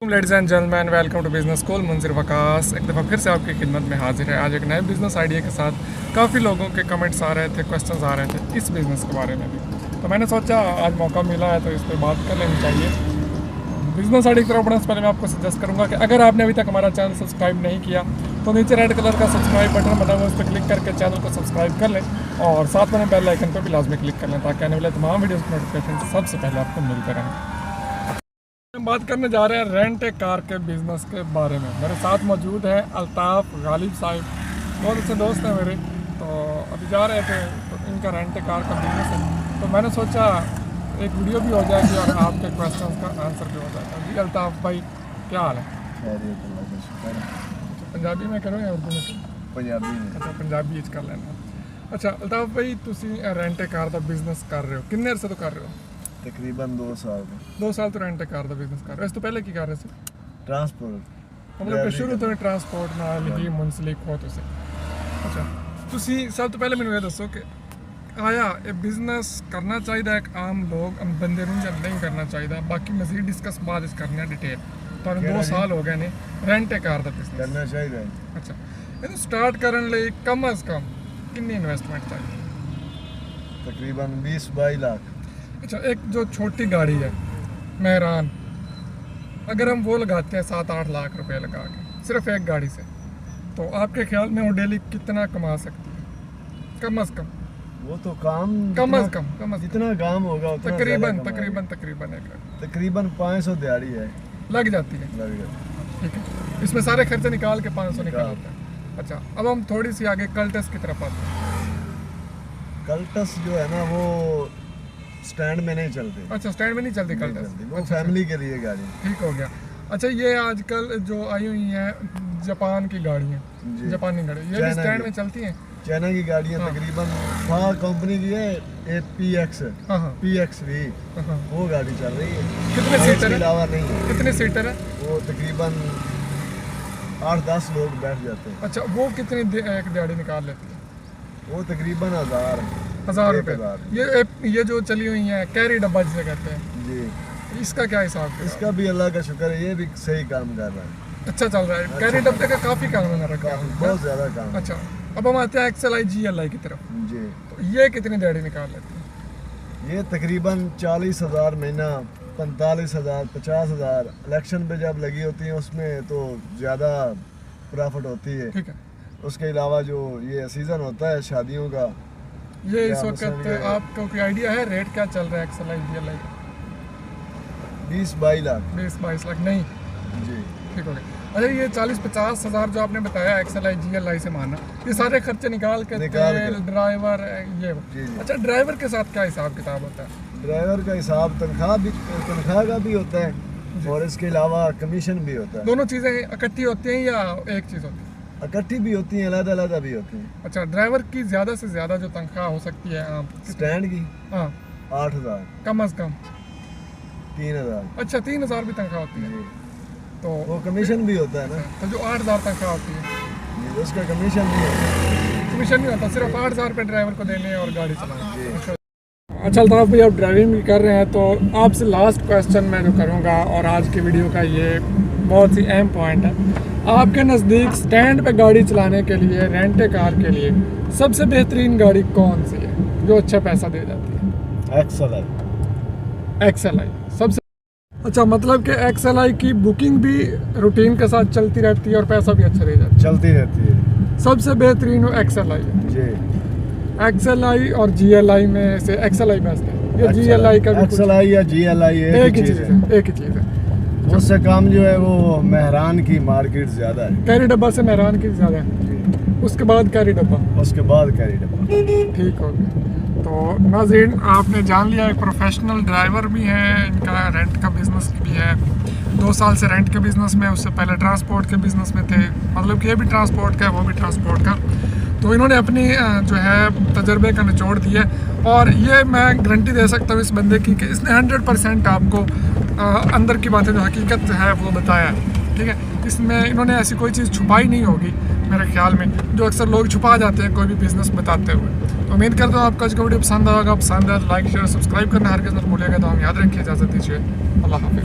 Ladies and gentleman, welcome to business school. Munzir Waqas एक दफ़ा फिर से आपकी खिदमत में हाजिर है। आज एक नए बिज़नेस आइडिया के साथ काफ़ी लोगों के कमेंट्स आ रहे थे, क्वेश्चंस आ रहे थे इस बिज़नेस के बारे में भी, तो मैंने सोचा आज मौका मिला है तो इस पर बात कर लेनी चाहिए। बिज़नेस आइडिया की तरफ बढ़ने से पहले मैं आपको सजेस्ट करूँगा कि अगर आपने अभी तक हमारा चैनल सब्सक्राइब नहीं किया तो नीचे रेड कलर का सब्सक्राइब बटन बना हुआ, उस पर क्लिक करके चैनल को सब्सक्राइब कर लें और साथ में बेल आइकन पर भी लाजमी क्लिक कर लें ताकि आने वाले तमाम वीडियोज़ की नोटिफिकेशन सबसे पहले आपको मिलते रहें। हम बात करने जा रहे हैं रेंट ए कार के बिज़नेस के बारे में। मेरे साथ मौजूद है अल्ताफ़ गालिब साहिब, बहुत अच्छे दोस्त हैं मेरे। तो अभी जा रहे थे तो इनका रेंट ए कार का बिज़नेस है, तो मैंने सोचा एक वीडियो भी हो जाएगी और आपके क्वेश्चन का आंसर भी हो जाएगा। जी अल्ताफ़ भाई, क्या हाल है? पंजाबी में करो या उर्दू में? पंजाबी में। अच्छा, पंजाबी कर लेना। अच्छा अल्ताफ़ भाई, तुसी रेंट ए कार का बिज़नेस कर रहे हो, कितने अरसे तो कर रहे हो? तकरीबन 2 साल 2 साल तो रेंट ए कार का बिज़नेस कर रहे हो। इस तो पहले की कर रहे थे? ट्रांसपोर्ट मतलब कि शुरू ਤੋਂ ਟਰਾਂਸਪੋਰਟ ਨਾਲ ਹੀ ਮੁਨਸਲਿਕ ਹੋ ਤੁਸੀਂ। ਅੱਛਾ, ਤੁਸੀਂ ਸਭ ਤੋਂ ਪਹਿਲੇ ਮੈਨੂੰ ਇਹ ਦੱਸੋ ਕਿ ਆਇਆ ਇਹ ਬਿਜ਼ਨਸ ਕਰਨਾ ਚਾਹੀਦਾ ਇੱਕ ਆਮ ਲੋਕ ਬੰਦੇ ਨੂੰ ਜਾਂ ਨਹੀਂ ਕਰਨਾ ਚਾਹੀਦਾ? ਬਾਕੀ ਮਜ਼ੀਦ ਡਿਸਕਸ ਬਾਅਦ ਵਿੱਚ ਕਰਨਾ ਡਿਟੇਲ। ਤੁਹਾਨੂੰ 2 ਸਾਲ ਹੋ ਗਏ ਨੇ ਰੈਂਟ ਏ ਕਾਰ ਦਾ ਬਿਜ਼ਨਸ ਕਰਨਾ ਚਾਹੀਦਾ। ਅੱਛਾ, ਇਹਨੂੰ ਸਟਾਰਟ ਕਰਨ ਲਈ ਕਮ ਅਜ਼ ਕਮ ਕਿੰਨੀ ਇਨਵੈਸਟਮੈਂਟ ਚਾਹੀਦੀ? तकरीबन 20-22 लाख। अच्छा, एक जो छोटी गाड़ी है मेहरान, अगर हम वो लगाते हैं 7-8 लाख रुपए लगा के सिर्फ एक गाड़ी से, तो आपके ख्याल में वो डेली कितना कमा सकती है? कम अज़ कम वो तो काम कम अज़ कम जितना काम होगा उतना तकरीबन ज़्यादा तकरीबन एक तकरीबन 500 दिहाड़ी है लग जाती है। लग जाती। ठीक है, इसमें सारे खर्चे निकाल के 500 निकाल होता है। अच्छा, अब हम थोड़ी सी आगे कल्टस की तरफ आते हैं। कल्टस जो है ना वो स्टैंड में नहीं चलते। अच्छा, स्टैंड में नहीं चलती नहीं कल्टस? चलती, वो अच्छा, फैमिली के लिए गाड़ी। ठीक हो गया। अच्छा, ये आजकल जो आई हुई हैं जापान की गाड़ियाँ, जी। जापानी गाड़ी, ये भी चाइना स्टैंड की। में चलती हैं? चाइना की गाड़ियाँ हाँ। तकरीबन वहाँ कंपनी की है APX हाँ हाँ PXV, हाँ। वो गाड़ी चल रही है। कितने और सीटर इसके है? अलावा नहीं है। कितने सीटर है? वो तकरीबन 8-10 लोग बैठ जाते हैं। अच्छा, वो कितनी एक दिहाड़ी निकाल लेती है? वो तकरीबन 1000 1000 रुपये। ये जो चली हुई है कैरी डब्बा जिसे कहते हैं, जी। इसका क्या हिसाब है? इसका भी अल्लाह का शुक्र है, ये भी सही काम कर रहा है। अच्छा चल रहा है। अच्छा कैरी डब्बे का काफ़ी काम है मेरा ख्याल में। बहुत ज़्यादा काम। अच्छा, अब हम आते हैं XLI GLI की तरफ। जी। तो ये कितनी दिहाड़ी निकाल लेती है? ये तकरीबन 40,000 महीना, 45,000, 50,000। इलेक्शन पे जब लगी होती है उसमें तो ज़्यादा प्रॉफिट होती है। ठीक है। उसके अलावा जो ये सीज़न होता है शादियों का, ये इस क्या वक्त मसलन आपको कोई आइडिया है रेट क्या चल रहा है XLI GLI? 20-22 लाख। 20-22 लाख नहीं? जी। ठीक हो गया। अच्छा, ये 40-50 हज़ार जो आपने बताया XLI GLI से माना, ये सारे खर्चे निकाल के तेल, ड्राइवर, ये जी। अच्छा, ड्राइवर के साथ क्या हिसाब किताब होता है? ड्राइवर का हिसाब तनख्वाह का भी होता है और इसके अलावा कमीशन भी होता है। दोनों चीज़ें इकट्ठी होती हैं या एक चीज़ होती है? इकट्ठी भी होती हैं, अलग-अलग भी होती हैं। अच्छा, ड्राइवर की ज़्यादा से ज़्यादा जो तनख्वाह हो सकती है आम स्टैंड की हाँ 8,000, कम अज़ कम 3,000। अच्छा, 3,000 भी तनख्वाह होती है? जी। तो वो कमीशन भी होता है ना। तो जो 8,000 तनख्वाह होती है जी, उसका कमीशन भी होता है। कमीशन नहीं होता, सिर्फ 8,000 रुपये ड्राइवर को देने और गाड़ी चलाना। जी। अच्छा अल्ताफ़ भाई, आप ड्राइविंग भी कर रहे हैं तो आपसे लास्ट क्वेश्चन मैं जो करूँगा और आज की वीडियो का ये बहुत ही अहम पॉइंट है, आपके नज़दीक स्टैंड पे गाड़ी चलाने के लिए, रेंट ए कार के लिए सबसे बेहतरीन गाड़ी कौन सी है जो अच्छा पैसा दे जाती है? XLI सबसे अच्छा, मतलब कि XLI की बुकिंग भी रूटीन के साथ चलती रहती है और पैसा भी अच्छा दे जाता है? चलती रहती है। सबसे बेहतरीन वो XLI है। जी। XLI और GLI में से XLI बेस्ट है? ये GLI का भी XLI या GLI एक ही चीज़ है? एक ही चीज़ है। उससे काम जो है वो मेहरान की मार्केट ज़्यादा है। कैरी डब्बा से मेहरान की ज़्यादा है, जी। उसके बाद कैरी डब्बा, उसके बाद कैरी डब्बा। ठीक हो गया। तो नाज़रीन, आपने जान लिया एक प्रोफेशनल ड्राइवर भी हैं, इनका रेंट का बिज़नेस भी है। 2 साल से रेंट के बिज़नेस में, उससे पहले ट्रांसपोर्ट के बिज़नेस में थे, मतलब कि ये भी ट्रांसपोर्ट का वो भी ट्रांसपोर्ट का। तो इन्होंने अपनी जो है तजर्बे का निचोड़ दिया और ये मैं गारंटी दे सकता हूँ इस बंदे की कि इसने 100% आपको अंदर की बातें जो हकीकत है वो बताया है। ठीक है, इसमें इन्होंने ऐसी कोई चीज़ छुपाई नहीं होगी मेरे ख्याल में, जो अक्सर लोग छुपा जाते हैं कोई भी बिज़नेस बताते हुए। तो उम्मीद करता हूँ आपका आज का वीडियो पसंद आएगा। पसंद है लाइक शेयर सब्सक्राइब करना हरगिज़ मत भूलिएगा। तो हम याद रखिए, इजाज़त दीजिए, अल्लाह हाफ़िज़।